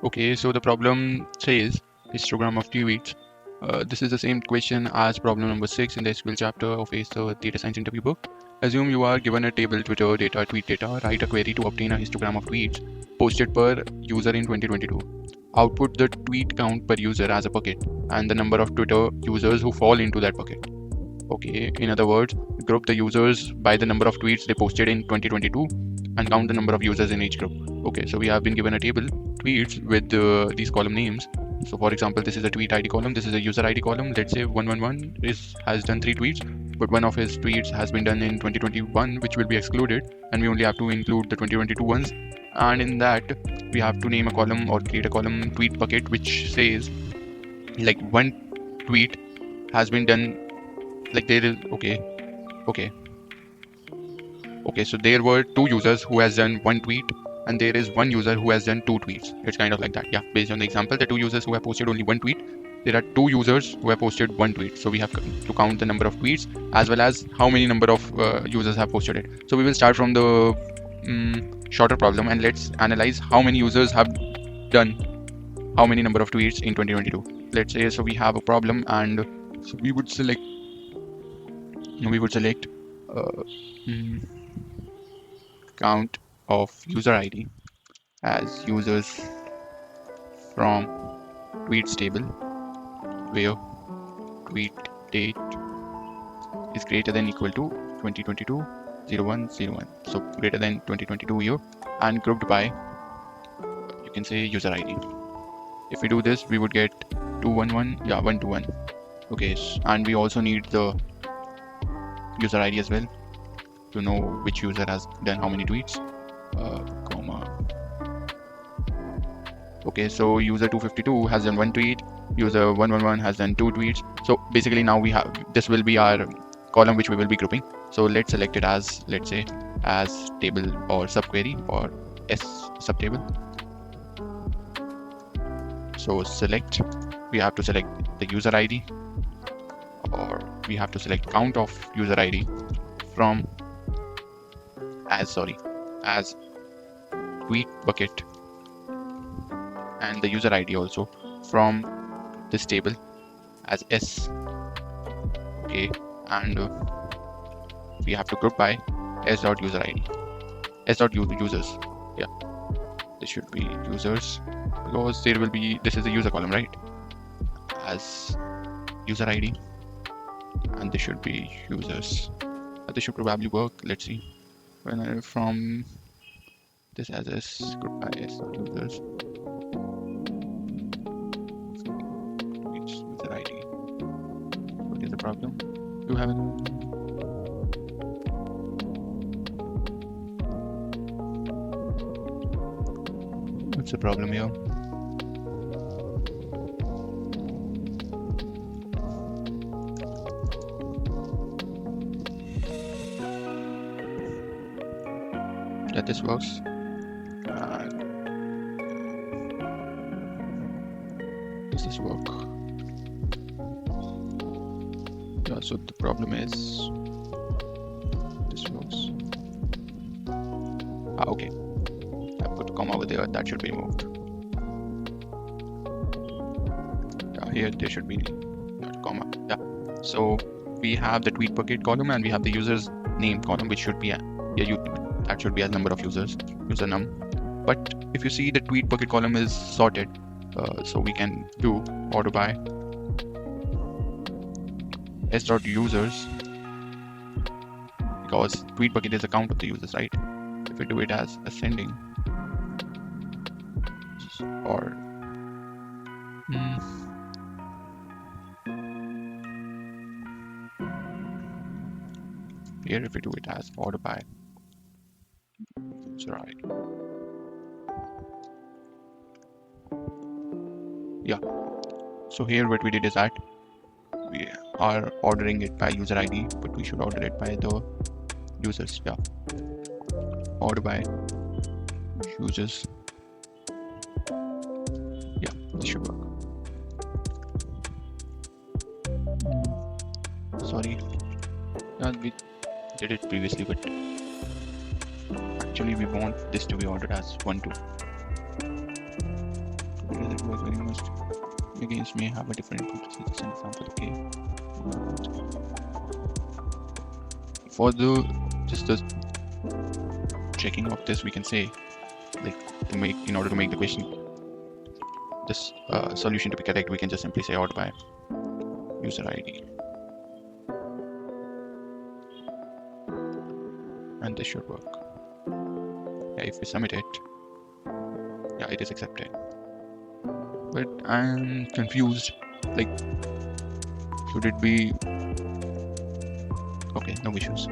Okay, so the problem says histogram of tweets. This is the same question as problem number 6 in the SQL chapter of the data science interview book. Assume you are given a table, Twitter data, tweet data, write a query to obtain a histogram of tweets posted per user in 2022. Output the tweet count per user as a bucket and the number of Twitter users who fall into that bucket. Okay, in other words, group the users by the number of tweets they posted in 2022 and count the number of users in each group. Okay, so we have been given a table, tweets with these column names. So for example, this is a tweet ID column, this is a user ID column. Let's say 111 has done 3 tweets, but one of his tweets has been done in 2021, which will be excluded, and we only have to include the 2022 ones. And in that, we have to name a column or create a column tweet bucket which says like one tweet has been done, like there is okay so there were 2 users who has done 1 tweet and there is 1 user who has done 2 tweets. It's kind of like that. Yeah, based on the example, the 2 users who have posted only 1 tweet, there are 2 users who have posted 1 tweet, so we have to count the number of tweets as well as how many number of users have posted it. So we will start from the shorter problem and let's analyze how many users have done how many number of tweets in 2022. Let's say, so we have a problem and so we would select count of user ID as users from tweets table where tweet date is greater than equal to 2022 0101, so greater than 2022 year, and grouped by, you can say, user ID. If we do this, we would get 211, yeah, 121. Okay, and we also need the user ID as well to know which user has done how many tweets, comma. Okay, so user 252 has done 1 tweet, user 111 has done 2 tweets. So basically now we have, this will be our column which we will be grouping. So let's select it as, let's say, as table or subquery or S subtable. So select, we have to select the user ID, or we have to select count of user ID from as tweet bucket, and the user ID also from this table as S. Okay, and we have to group by s.user ID, s.users. Yeah, this should be users because there will be, this is the user column, right, as user ID, and this should be users. This should probably work. Let's see. When I from this as s group by s.users, user ID. What is the problem? Do you have any? What's the problem here? Yeah, this works. Does this work? Yeah, so the problem is this works. Okay. I put a comma over there, that should be removed. Yeah, here there should be a comma. Yeah. So we have the tweet bucket column and we have the user's name column, which should be that should be as number of users, user num. But if you see, the tweet bucket column is sorted, so we can do order by s.users, because tweet bucket is a count of the users, right? If we do it as ascending, or here if we do it as order by user ID. Yeah, so here what we did is that we are ordering it by user ID, but we should order it by the users. Yeah, order by users. Yeah, this should work. Sorry, yeah, we did it previously, but actually we want this to be ordered as 1, 2. it was very much against me. Have a different input. This is an example. Okay. For the checking of this, we can say, like, in order to make the question, this solution to be correct, we can just simply say out by user ID, and this should work. Yeah, if we submit it, yeah, it is accepted. But I'm confused. Like, should it be okay? No issues.